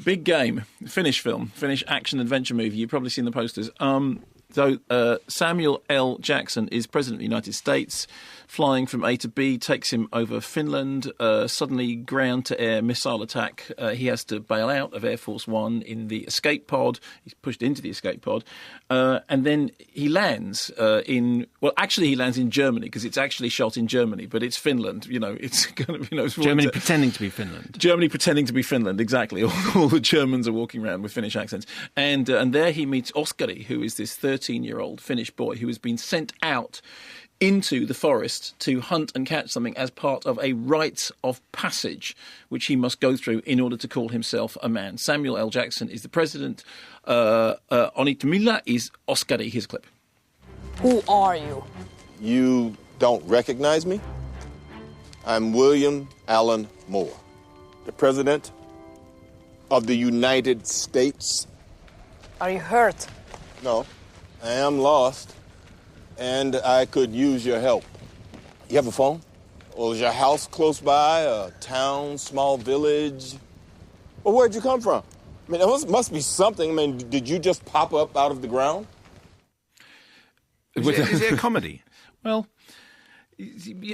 Big Game, Finnish film, Finnish action-adventure movie. You've probably seen the posters. Samuel L. Jackson is President of the United States, flying from A to B, takes him over Finland, suddenly ground-to-air missile attack. He has to bail out of Air Force One in the escape pod. He's pushed into the escape pod. And then he lands he lands in Germany, because it's actually shot in Germany, but it's Finland. It's kind of, Germany pretending to be Finland. Germany pretending to be Finland, exactly. All the Germans are walking around with Finnish accents. And there he meets Oskari, who is this 13-year-old Finnish boy who has been sent out into the forest to hunt and catch something as part of a rite of passage, which he must go through in order to call himself a man. Samuel L. Jackson is the president. Onnittomilla is Oskari. Here's a clip. Who are you? You don't recognize me? I'm William Allen Moore, the President of the United States. Are you hurt? No, I am lost, and I could use your help. You have a phone? Or is your house close by, a town, small village? Well, where'd you come from? I mean, there must be something. I mean, did you just pop up out of the ground? Is it a comedy? Well,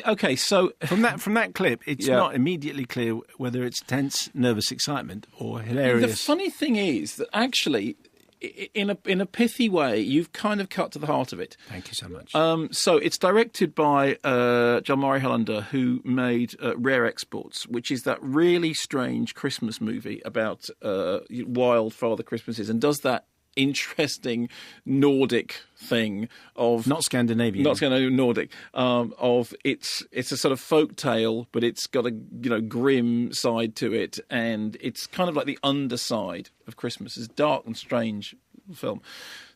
okay, so from that clip, it's not immediately clear whether it's tense, nervous excitement or hilarious. The funny thing is that actually, in a pithy way, you've kind of cut to the heart of it. Thank you so much. So it's directed by John Murray Hollander, who made Rare Exports, which is that really strange Christmas movie about wild Father Christmases, and does that interesting Nordic thing of not Scandinavian, Nordic. It's a sort of folk tale, but it's got a grim side to it, and it's kind of like the underside of Christmas. It's a dark and strange film.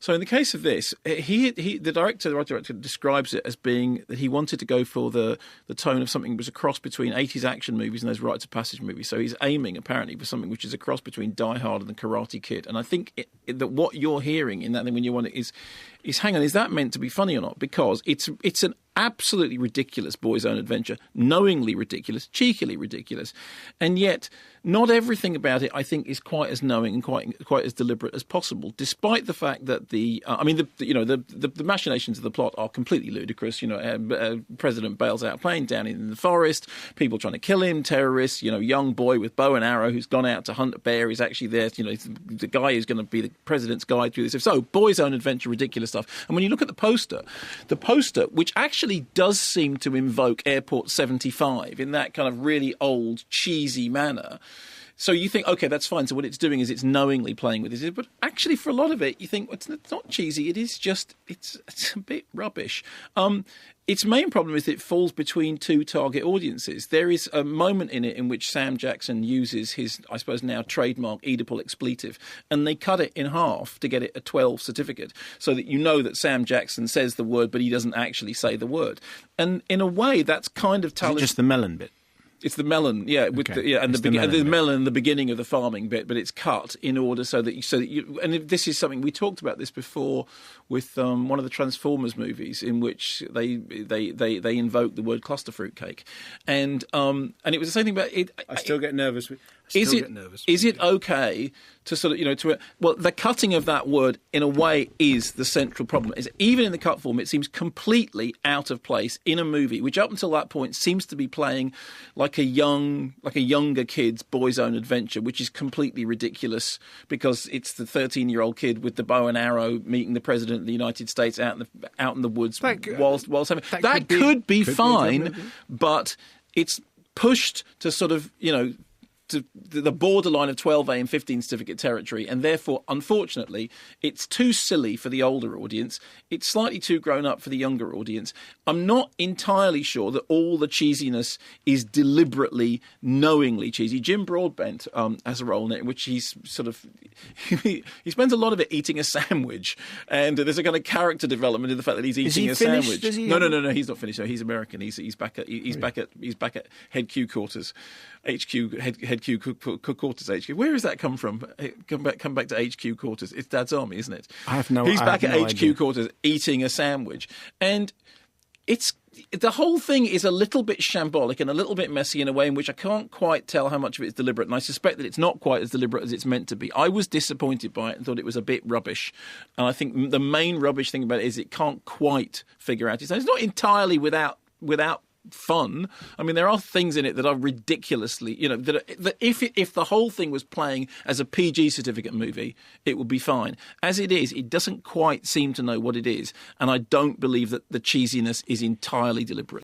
So in the case of this, the director describes it as being that he wanted to go for the tone of something that was a cross between 80s action movies and those rites of passage movies. So he's aiming apparently for something which is a cross between Die Hard and The Karate Kid. And I think that what you're hearing in that thing when you want it is hang on, is that meant to be funny or not? Because it's an absolutely ridiculous boy's own adventure, knowingly ridiculous, cheekily ridiculous, and yet not everything about it, I think, is quite as knowing and quite as deliberate as possible. Despite the fact that the machinations of the plot are completely ludicrous. President bails out a plane down in the forest, people trying to kill him, terrorists. Young boy with bow and arrow who's gone out to hunt a bear is actually there. The guy who's going to be the president's guide through this. So boy's own adventure, ridiculous stuff. And when you look at the poster, which actually does seem to invoke Airport 75 in that kind of really old, cheesy manner. So you think, okay, that's fine. So what it's doing is it's knowingly playing with it. But actually, for a lot of it, you think, well, it's not cheesy. It is just, it's a bit rubbish. Its main problem is it falls between two target audiences. There is a moment in it in which Sam Jackson uses his, I suppose now, trademark Oedipal expletive, and they cut it in half to get it a 12 certificate, so that you know that Sam Jackson says the word, but he doesn't actually say the word. And in a way, that's kind of talent. Just the melon bit. It's the melon, yeah, and the melon, the beginning of the farming bit, but it's cut in order so that you. And this is something we talked about this before with one of the Transformers movies, in which they invoke the word cluster fruit cake, and it was the same thing about it. I still get nervous. Is it okay to sort of the cutting of that word in a way is the central problem. Is even in the cut form, it seems completely out of place in a movie which up until that point seems to be playing like a younger kid's boy's own adventure, which is completely ridiculous because it's the 13-year-old kid with the bow and arrow meeting the president of the United States out in the woods whilst having that could be fine, but it's pushed to sort of to the borderline of 12A and 15 certificate territory, and therefore, unfortunately, it's too silly for the older audience. It's slightly too grown up for the younger audience. I'm not entirely sure that all the cheesiness is deliberately, knowingly cheesy. Jim Broadbent has a role in it in which he's sort of he spends a lot of it eating a sandwich, and there's a kind of character development in the fact that he's eating a sandwich. No, he's not finished. No, he's American. He's back at head Q quarters. HQ quarters HQ. Where does that come from? Come back to HQ quarters. It's Dad's Army, isn't it? I have no. He's back at HQ idea. Quarters eating a sandwich, and it's the whole thing is a little bit shambolic and a little bit messy in a way in which I can't quite tell how much of it is deliberate, and I suspect that it's not quite as deliberate as it's meant to be. I was disappointed by it and thought it was a bit rubbish, and I think the main rubbish thing about it is it can't quite figure out its own. It's not entirely without fun. I mean, there are things in it that are ridiculously, that if the whole thing was playing as a PG certificate movie, it would be fine. As it is, it doesn't quite seem to know what it is, and I don't believe that the cheesiness is entirely deliberate.